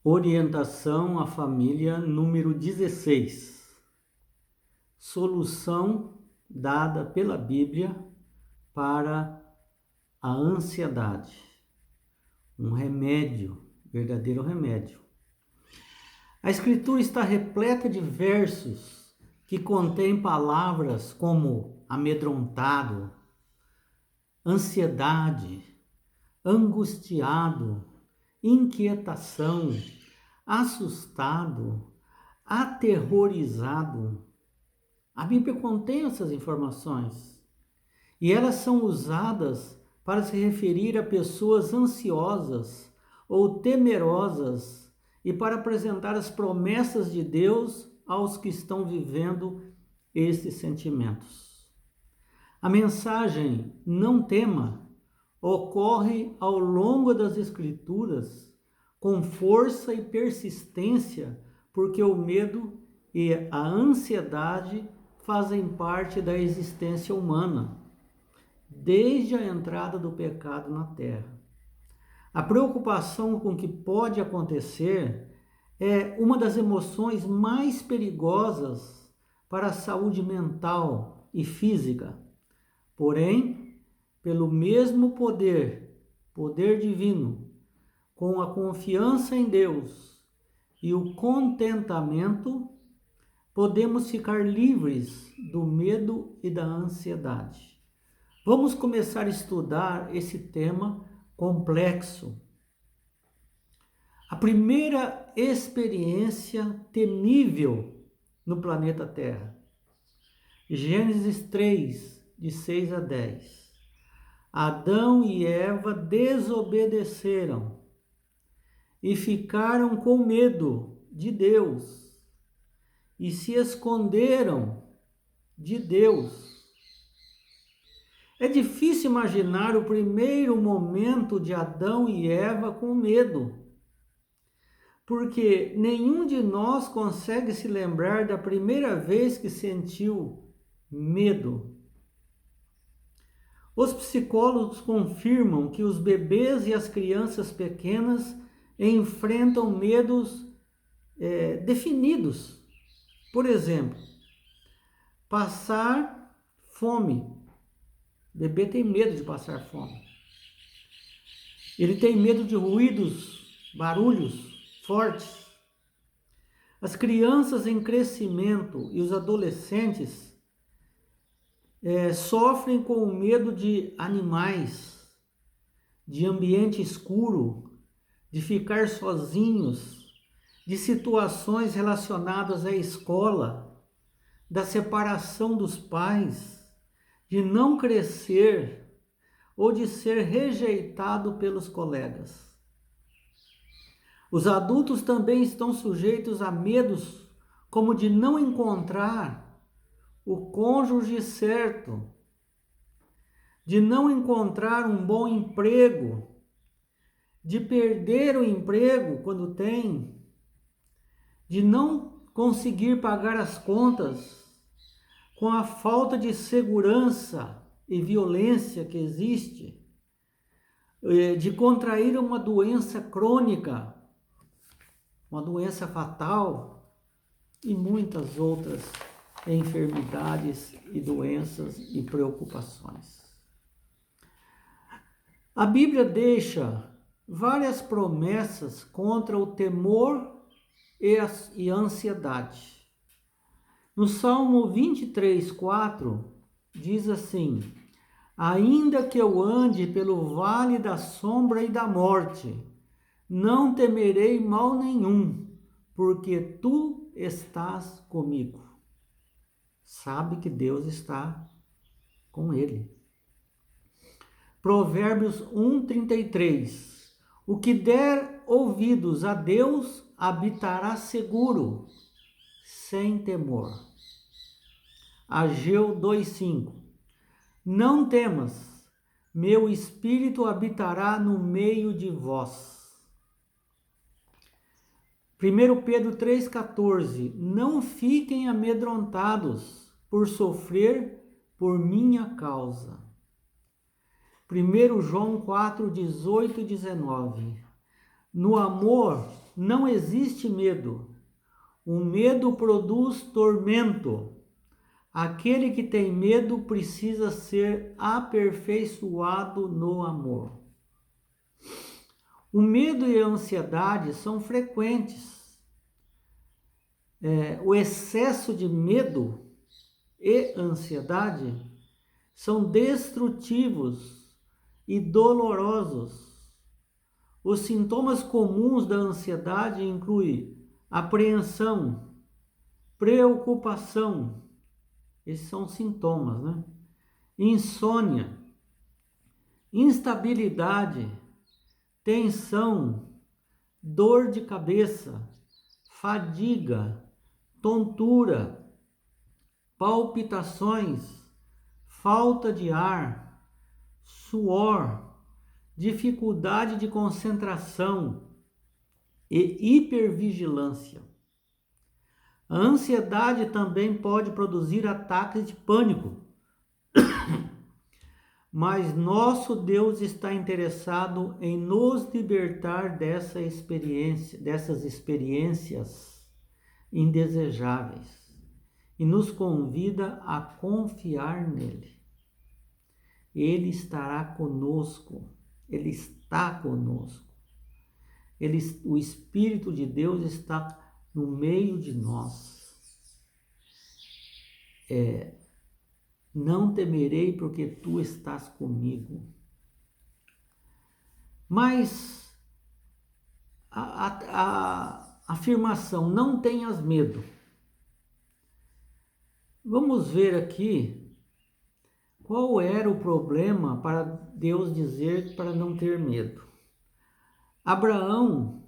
Orientação à família número 16. Solução dada pela Bíblia para a ansiedade. Um remédio, verdadeiro remédio. A Escritura está repleta de versos que contêm palavras como amedrontado, ansiedade, angustiado, inquietação, assustado, aterrorizado. A Bíblia contém essas informações e elas são usadas para se referir a pessoas ansiosas ou temerosas e para apresentar as promessas de Deus aos que estão vivendo esses sentimentos. A mensagem "não tema" ocorre ao longo das Escrituras com força e persistência, porque o medo e a ansiedade fazem parte da existência humana, desde a entrada do pecado na terra. A preocupação com o que pode acontecer é uma das emoções mais perigosas para a saúde mental e física. Porém, pelo mesmo poder divino, com a confiança em Deus e o contentamento, podemos ficar livres do medo e da ansiedade. Vamos começar a estudar esse tema complexo. A primeira experiência temível no planeta Terra. Gênesis 3, de 6 a 10. Adão e Eva desobedeceram e ficaram com medo de Deus e se esconderam de Deus. É difícil imaginar o primeiro momento de Adão e Eva com medo, porque nenhum de nós consegue se lembrar da primeira vez que sentiu medo. Os psicólogos confirmam que os bebês e as crianças pequenas enfrentam medos definidos. Por exemplo, passar fome. O bebê tem medo de passar fome. Ele tem medo de ruídos, barulhos fortes. As crianças em crescimento e os adolescentes sofrem com o medo de animais, de ambiente escuro, de ficar sozinhos, de situações relacionadas à escola, da separação dos pais, de não crescer ou de ser rejeitado pelos colegas. Os adultos também estão sujeitos a medos como de não encontrar o cônjuge certo, de não encontrar um bom emprego, de perder o emprego quando tem, de não conseguir pagar as contas, com a falta de segurança e violência que existe, de contrair uma doença crônica, uma doença fatal e muitas outras enfermidades e doenças e preocupações. A Bíblia deixa várias promessas contra o temor e a ansiedade. No Salmo 23, 4, diz assim: ainda que eu ande pelo vale da sombra e da morte, não temerei mal nenhum, porque tu estás comigo. Sabe que Deus está com ele. Provérbios 1:33. O que der ouvidos a Deus habitará seguro, sem temor. Ageu 2:5. Não temas, meu espírito habitará no meio de vós. 1 Pedro 3,14. Não fiquem amedrontados por sofrer por minha causa. 1 João 4, 18 e 19. No amor, não existe medo. O medo produz tormento. Aquele que tem medo precisa ser aperfeiçoado no amor. O medo e a ansiedade são frequentes. O excesso de medo e ansiedade são destrutivos e dolorosos. Os sintomas comuns da ansiedade incluem apreensão, preocupação, esses são sintomas, né? Insônia, instabilidade, tensão, dor de cabeça, fadiga, tontura, palpitações, falta de ar, suor, dificuldade de concentração e hipervigilância. A ansiedade também pode produzir ataques de pânico, mas nosso Deus está interessado em nos libertar dessas experiências indesejáveis e nos convida a confiar nele. Ele estará conosco, ele está conosco. O Espírito de Deus está no meio de nós. Não temerei porque tu estás comigo. Mas a afirmação, não tenhas medo. Vamos ver aqui qual era o problema para Deus dizer para não ter medo. Abraão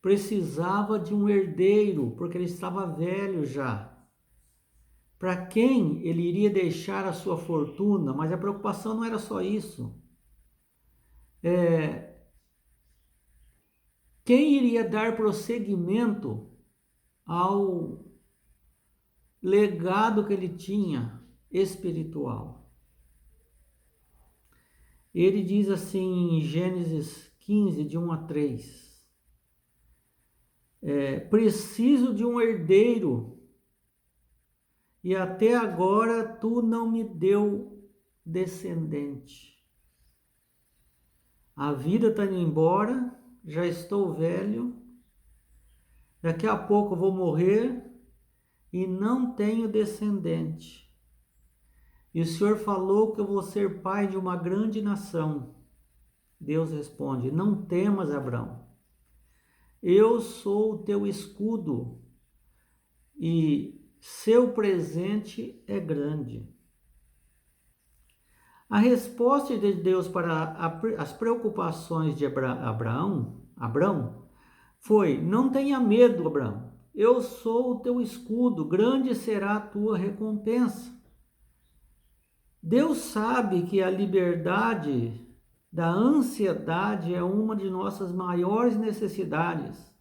precisava de um herdeiro, porque ele estava velho já. Para quem ele iria deixar a sua fortuna, mas a preocupação não era só isso. Quem iria dar prosseguimento ao legado que ele tinha espiritual? Ele diz assim em Gênesis 15, de 1 a 3. Preciso de um herdeiro, e até agora tu não me deu descendente. A vida está indo embora, já estou velho, daqui a pouco eu vou morrer e não tenho descendente. E o Senhor falou que eu vou ser pai de uma grande nação. Deus responde, não temas, Abraão. Eu sou o teu escudo e seu presente é grande. A resposta de Deus para as preocupações de Abraão foi, não tenha medo, Abraão. Eu sou o teu escudo, grande será a tua recompensa. Deus sabe que a liberdade da ansiedade é uma de nossas maiores necessidades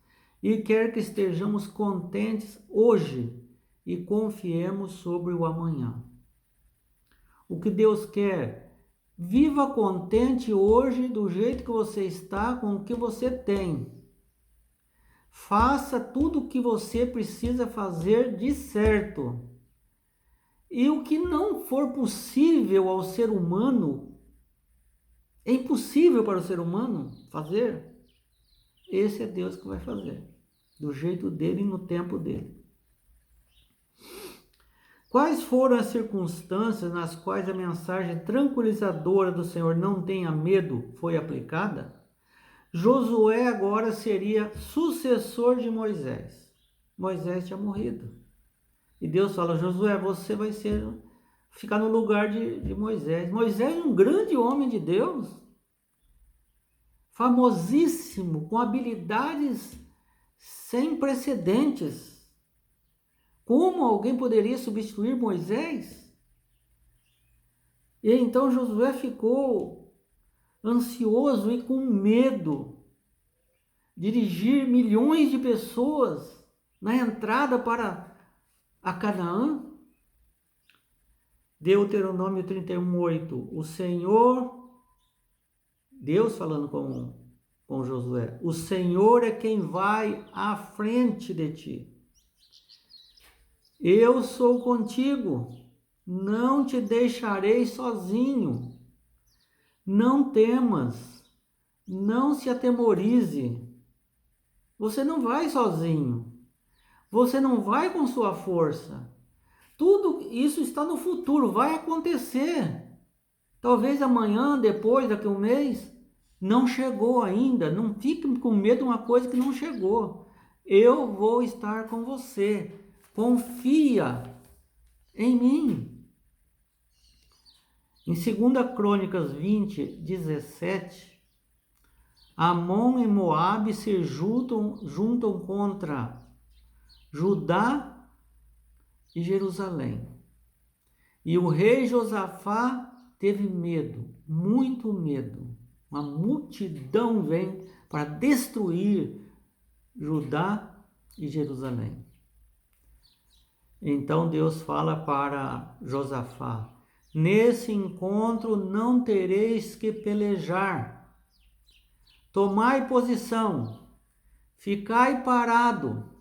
e quer que estejamos contentes hoje e confiemos sobre o amanhã. O que Deus quer? Viva contente hoje do jeito que você está, com o que você tem. Faça tudo o que você precisa fazer de certo. E o que não for possível ao ser humano, é impossível para o ser humano fazer, esse é Deus que vai fazer, do jeito dele e no tempo dele. Quais foram as circunstâncias nas quais a mensagem tranquilizadora do Senhor, não tenha medo, foi aplicada? Josué agora seria sucessor de Moisés. Moisés tinha morrido. E Deus fala, Josué, você vai ficar no lugar de Moisés. Moisés é um grande homem de Deus, famosíssimo, com habilidades sem precedentes. Como alguém poderia substituir Moisés? E então Josué ficou ansioso e com medo. Dirigir milhões de pessoas na entrada para a Canaã. Deuteronômio 31:8. O Senhor, Deus falando com com Josué: o Senhor é quem vai à frente de ti. Eu sou contigo, não te deixarei sozinho. Não temas, não se atemorize. Você não vai sozinho. Você não vai com sua força. Tudo isso está no futuro, vai acontecer. Talvez amanhã, depois, daqui a um mês. Não chegou ainda. Não fique com medo de uma coisa que não chegou. Eu vou estar com você. Confia em mim. Em 2 Crônicas 20:17, Amon e Moabe se juntam contra Judá e Jerusalém. E o rei Josafá teve medo, muito medo. Uma multidão vem para destruir Judá e Jerusalém. Então Deus fala para Josafá: nesse encontro não tereis que pelejar. Tomai posição, ficai parado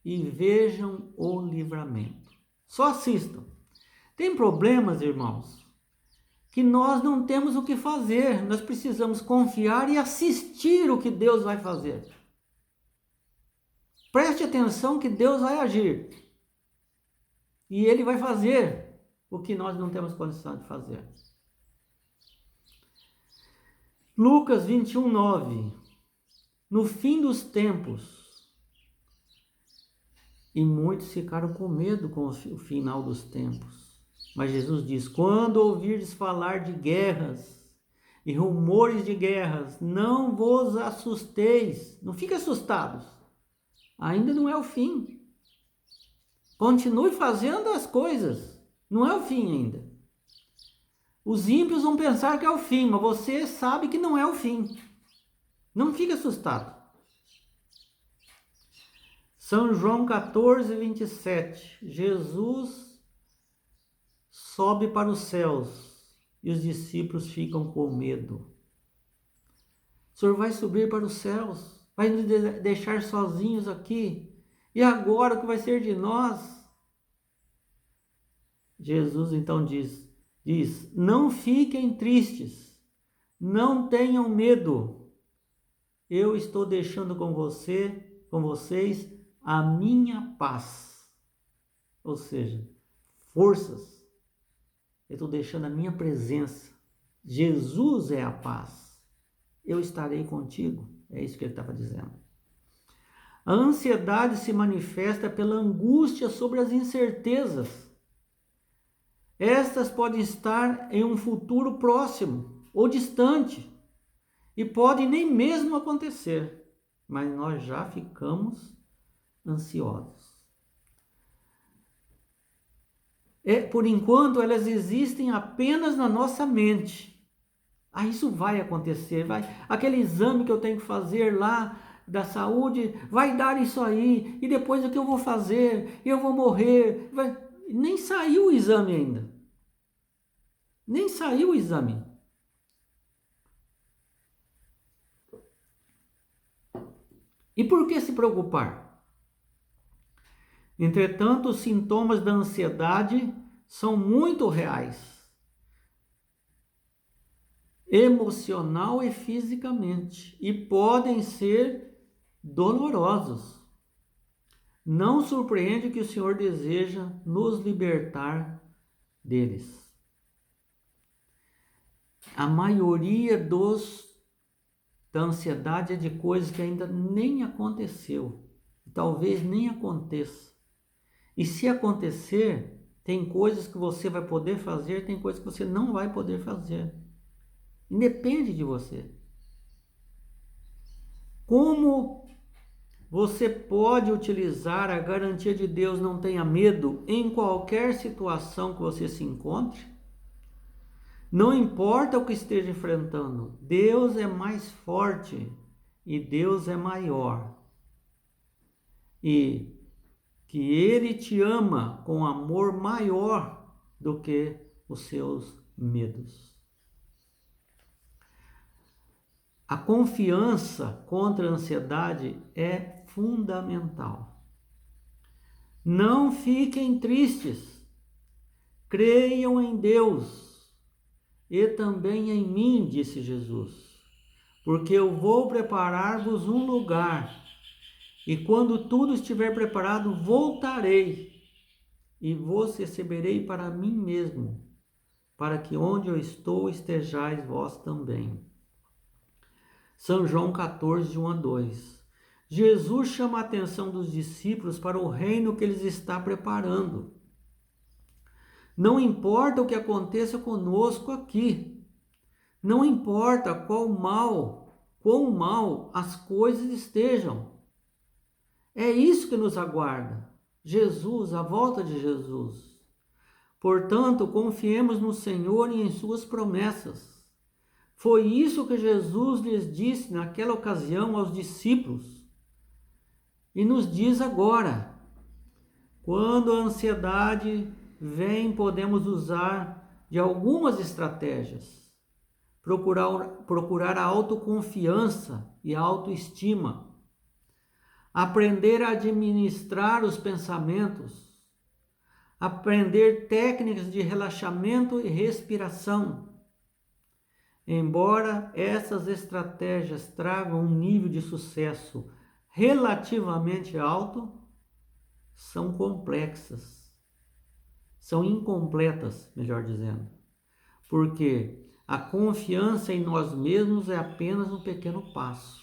e vejam o livramento. Só assistam. Tem problemas, irmãos, que nós não temos o que fazer. Nós precisamos confiar e assistir o que Deus vai fazer. Preste atenção que Deus vai agir. E Ele vai fazer o que nós não temos condição de fazer. Lucas 21:9. No fim dos tempos, e muitos ficaram com medo com o final dos tempos. Mas Jesus diz: quando ouvirdes falar de guerras e rumores de guerras, não vos assusteis. Não fiquem assustados. Ainda não é o fim. Continue fazendo as coisas. Não é o fim ainda. Os ímpios vão pensar que é o fim, mas você sabe que não é o fim. Não fique assustado. São João 14:27. Jesus sobe para os céus e os discípulos ficam com medo. O Senhor vai subir para os céus, vai nos deixar sozinhos aqui. E agora o que vai ser de nós? Jesus então diz: não fiquem tristes, não tenham medo. Eu estou deixando com vocês a minha paz. Ou seja, forças. Eu estou deixando a minha presença. Jesus é a paz. Eu estarei contigo. É isso que ele estava dizendo. A ansiedade se manifesta pela angústia sobre as incertezas. Estas podem estar em um futuro próximo ou distante e podem nem mesmo acontecer, mas nós já ficamos ansiosos. Por enquanto, elas existem apenas na nossa mente. Isso vai acontecer, aquele exame que eu tenho que fazer lá da saúde, vai dar isso aí, e depois o que eu vou fazer? Eu vou morrer. Nem saiu o exame ainda. Nem saiu o exame. E por que se preocupar? Entretanto, os sintomas da ansiedade são muito reais, emocional e fisicamente, e podem ser dolorosos. Não surpreende que o Senhor deseja nos libertar deles. A maioria da ansiedade é de coisas que ainda nem aconteceu, talvez nem aconteça. E se acontecer, tem coisas que você vai poder fazer, tem coisas que você não vai poder fazer. Independe de você. Como você pode utilizar a garantia de Deus não tenha medo em qualquer situação que você se encontre? Não importa o que esteja enfrentando, Deus é mais forte e Deus é maior. E que Ele te ama com amor maior do que os seus medos. A confiança contra a ansiedade é fundamental. Não fiquem tristes, creiam em Deus e também em mim, disse Jesus, porque eu vou preparar-vos um lugar, e quando tudo estiver preparado, voltarei e vos receberei para mim mesmo, para que onde eu estou estejais vós também. São João 14, de 1 a 2. Jesus chama a atenção dos discípulos para o reino que eles está preparando. Não importa o que aconteça conosco aqui, não importa quão mal as coisas estejam. É isso que nos aguarda. Jesus, a volta de Jesus. Portanto, confiemos no Senhor e em suas promessas. Foi isso que Jesus lhes disse naquela ocasião aos discípulos. E nos diz agora. Quando a ansiedade vem, podemos usar de algumas estratégias. Procurar a autoconfiança e a autoestima. Aprender a administrar os pensamentos. Aprender técnicas de relaxamento e respiração. Embora essas estratégias tragam um nível de sucesso relativamente alto, são complexas, são incompletas, melhor dizendo, porque a confiança em nós mesmos é apenas um pequeno passo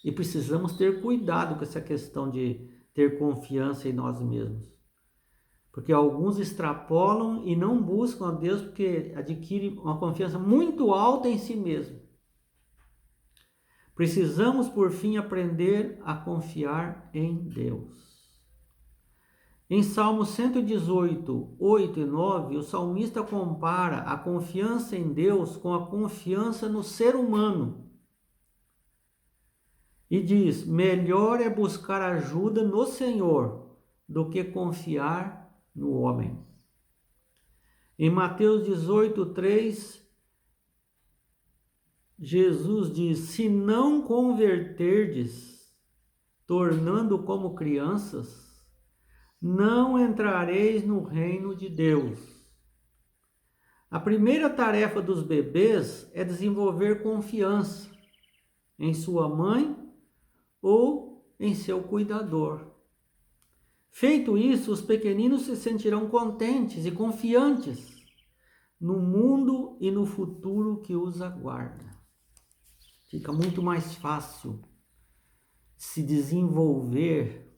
e precisamos ter cuidado com essa questão de ter confiança em nós mesmos, porque alguns extrapolam e não buscam a Deus porque adquirem uma confiança muito alta em si mesmo. Precisamos, por fim, aprender a confiar em Deus. Em Salmo 118, 8 e 9, o salmista compara a confiança em Deus com a confiança no ser humano. E diz: melhor é buscar ajuda no Senhor do que confiar no homem. Em Mateus 18, 3, Jesus diz: se não converterdes, tornando como crianças, não entrareis no reino de Deus. A primeira tarefa dos bebês é desenvolver confiança em sua mãe ou em seu cuidador. Feito isso, os pequeninos se sentirão contentes e confiantes no mundo e no futuro que os aguarda. Fica muito mais fácil se desenvolver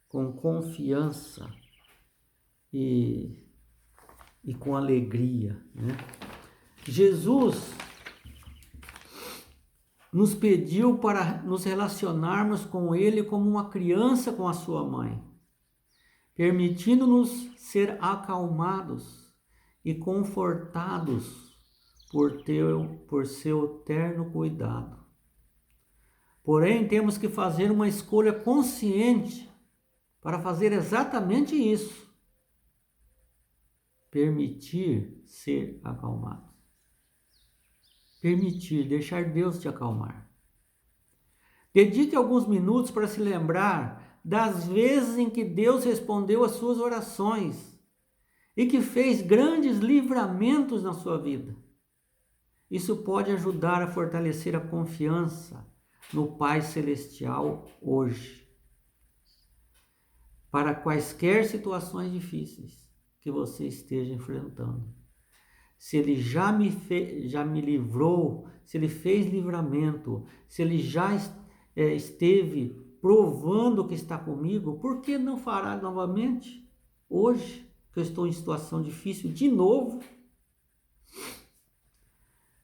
com confiança e com alegria, né? Jesus nos pediu para nos relacionarmos com Ele como uma criança com a sua mãe, permitindo-nos ser acalmados e confortados por seu terno cuidado. Porém, temos que fazer uma escolha consciente para fazer exatamente isso. Permitir ser acalmado. Permitir, deixar Deus te acalmar. Dedique alguns minutos para se lembrar das vezes em que Deus respondeu às suas orações e que fez grandes livramentos na sua vida. Isso pode ajudar a fortalecer a confiança no Pai Celestial hoje, para quaisquer situações difíceis que você esteja enfrentando. Se Ele já me livrou, se Ele fez livramento, se Ele já esteve provando que está comigo, por que não fará novamente hoje, que eu estou em situação difícil de novo?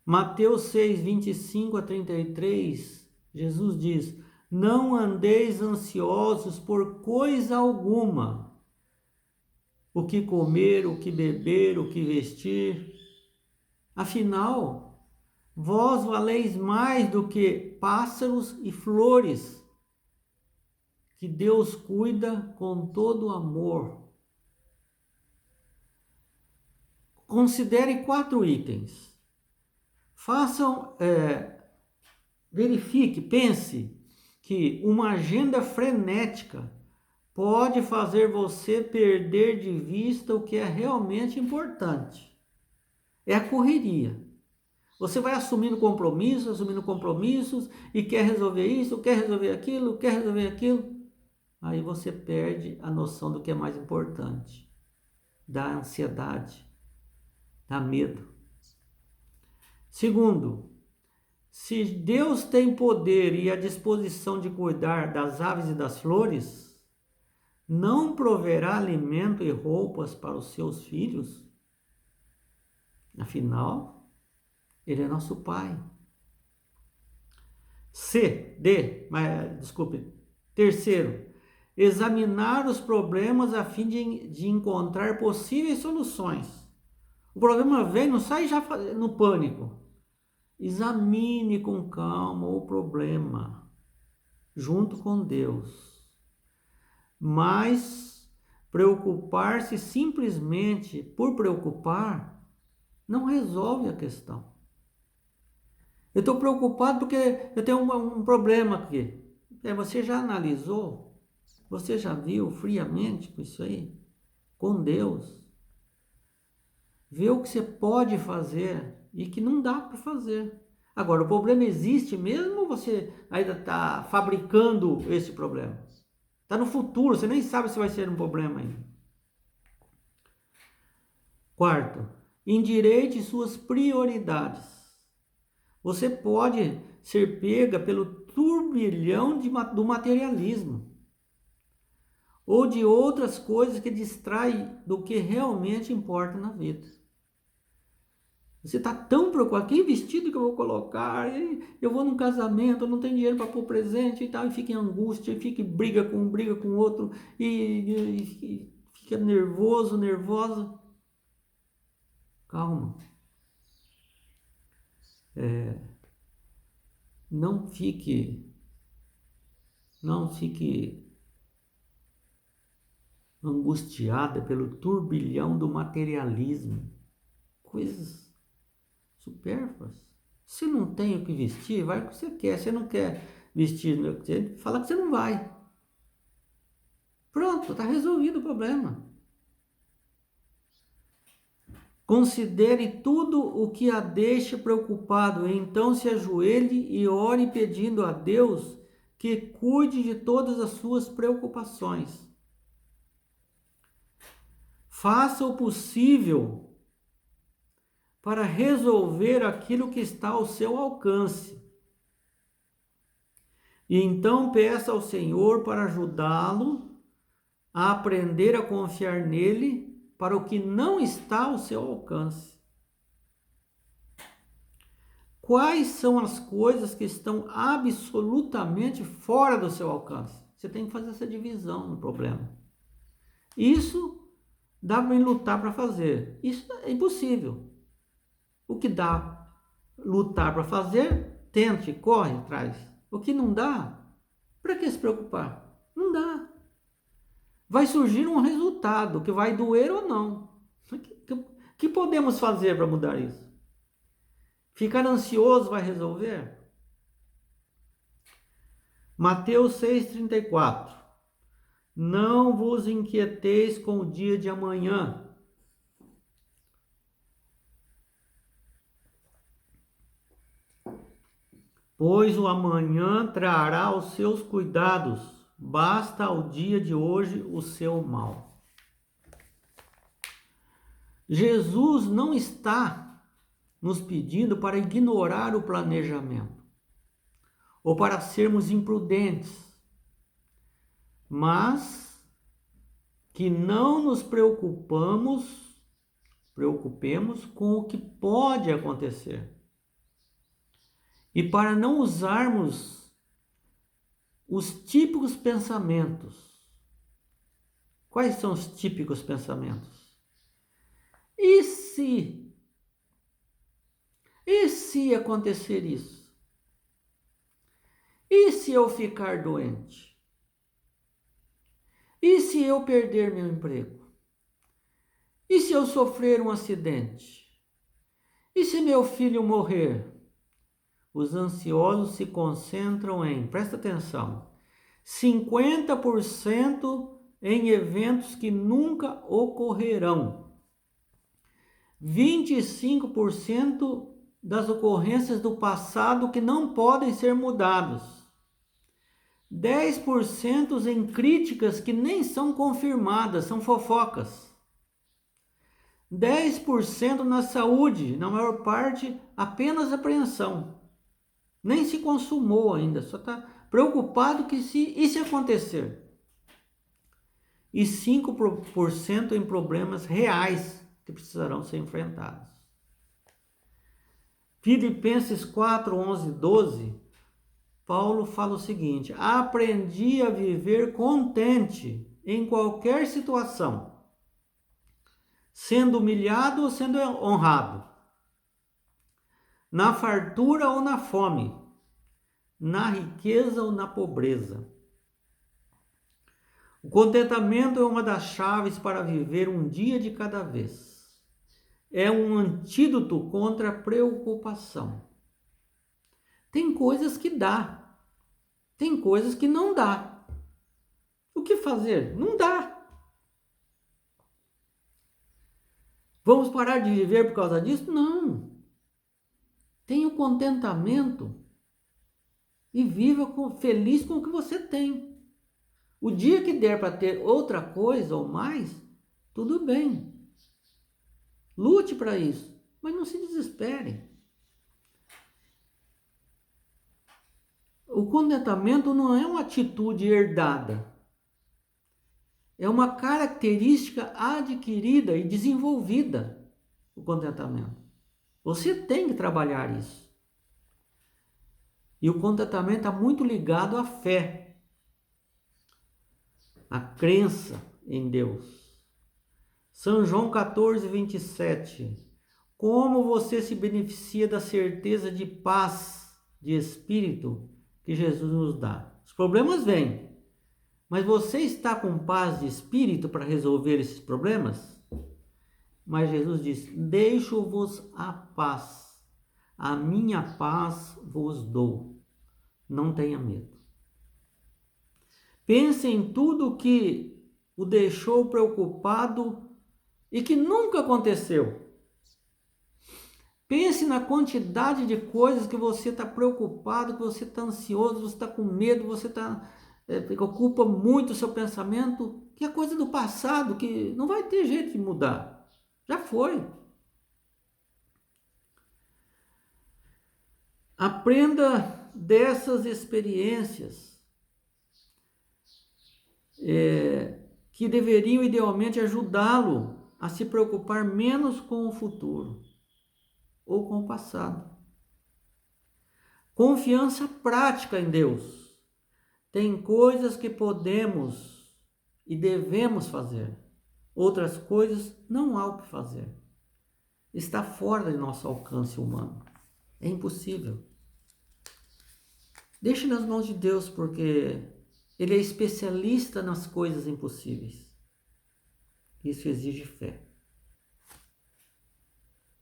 Mateus 6, 25 a 33, Jesus diz: não andeis ansiosos por coisa alguma, o que comer, o que beber, o que vestir. Afinal, vós valeis mais do que pássaros e flores, que Deus cuida com todo amor. Considere 4 itens. Façam verifique, pense que uma agenda frenética pode fazer você perder de vista o que é realmente importante. É a correria. Você vai assumindo compromissos e quer resolver isso, quer resolver aquilo, quer resolver aquilo. Aí você perde a noção do que é mais importante. Dá ansiedade, dá medo. Segundo, se Deus tem poder e a disposição de cuidar das aves e das flores, não proverá alimento e roupas para os seus filhos? Afinal, Ele é nosso Pai. Terceiro, examinar os problemas a fim de encontrar possíveis soluções. O problema vem, não sai já no pânico. Examine com calma o problema, junto com Deus. Mas preocupar-se simplesmente por preocupar não resolve a questão. Eu estou preocupado porque eu tenho um problema aqui. Você já analisou? Você já viu friamente com isso aí? Com Deus? Vê o que você pode fazer e que não dá para fazer. Agora, o problema existe mesmo ou você ainda está fabricando esse problema? Está no futuro, você nem sabe se vai ser um problema ainda. Quarto, endireite suas prioridades. Você pode ser pega pelo turbilhão do materialismo ou de outras coisas que distraem do que realmente importa na vida. Você está tão preocupado, que vestido que eu vou colocar? Eu vou num casamento, eu não tenho dinheiro para pôr presente e tal, e fica em angústia, e fica em briga com outro, e fica nervoso, nervosa. Calma. Não fique angustiada pelo turbilhão do materialismo. Coisas supérfluas. Se não tem o que vestir, vai o que você quer. Se não quer vestir, fala que você não vai. Pronto, está resolvido o problema. Considere tudo o que a deixa preocupado, e então se ajoelhe e ore pedindo a Deus que cuide de todas as suas preocupações. Faça o possível para resolver aquilo que está ao seu alcance. E então peça ao Senhor para ajudá-lo a aprender a confiar nele para o que não está ao seu alcance. Quais são as coisas que estão absolutamente fora do seu alcance? Você tem que fazer essa divisão no problema. Isso dá para lutar para fazer. Isso é impossível. O que dá lutar para fazer, tente, corre atrás. O que não dá, para que se preocupar? Não dá. Vai surgir um resultado que vai doer ou não. O que podemos fazer para mudar isso? Ficar ansioso vai resolver? Mateus 6,34. Não vos inquieteis com o dia de amanhã, pois o amanhã trará os seus cuidados, basta ao dia de hoje o seu mal. Jesus não está nos pedindo para ignorar o planejamento ou para sermos imprudentes, mas que não nos preocupemos com o que pode acontecer. E para não usarmos os típicos pensamentos. Quais são os típicos pensamentos? E se? E se acontecer isso? E se eu ficar doente? E se eu perder meu emprego? E se eu sofrer um acidente? E se meu filho morrer? os ansiosos se concentram em, presta atenção, 50% em eventos que nunca ocorrerão, 25% das ocorrências do passado que não podem ser mudados, 10% em críticas que nem são confirmadas, são fofocas, 10% na saúde, na maior parte apenas apreensão, nem se consumou ainda, só está preocupado que e se acontecer, e 5% em problemas reais que precisarão ser enfrentados. Filipenses 4, 11, 12, Paulo fala o seguinte: aprendi a viver contente em qualquer situação, sendo humilhado ou sendo honrado, na fartura ou na fome, na riqueza ou na pobreza. O contentamento é uma das chaves para viver um dia de cada vez. É um antídoto contra a preocupação. Tem coisas que dá, tem coisas que não dá. O que fazer? Não dá. Vamos parar de viver por causa disso? Não. Tenha o contentamento e viva feliz com o que você tem. O dia que der para ter outra coisa ou mais, tudo bem. Lute para isso, mas não se desespere. O contentamento não é uma atitude herdada. É uma característica adquirida e desenvolvida, o contentamento. Você tem que trabalhar isso. E o contentamento está muito ligado à fé, à crença em Deus. São João 14, 27. Como você se beneficia da certeza de paz de espírito que Jesus nos dá? Os problemas vêm, mas você está com paz de espírito para resolver esses problemas? Mas Jesus diz: deixo-vos a paz, a minha paz vos dou. Não tenha medo. Pense em tudo que o deixou preocupado e que nunca aconteceu. Pense na quantidade de coisas que você está preocupado, que você está ansioso, você está com medo, você ocupa muito o seu pensamento, que é coisa do passado, que não vai ter jeito de mudar. Já foi. Aprenda dessas experiências que deveriam idealmente ajudá-lo a se preocupar menos com o futuro ou com o passado. Confiança prática em Deus. Tem coisas que podemos e devemos fazer. Outras coisas não há o que fazer. Está fora de nosso alcance humano. É impossível. Deixe nas mãos de Deus, porque Ele é especialista nas coisas impossíveis. Isso exige fé.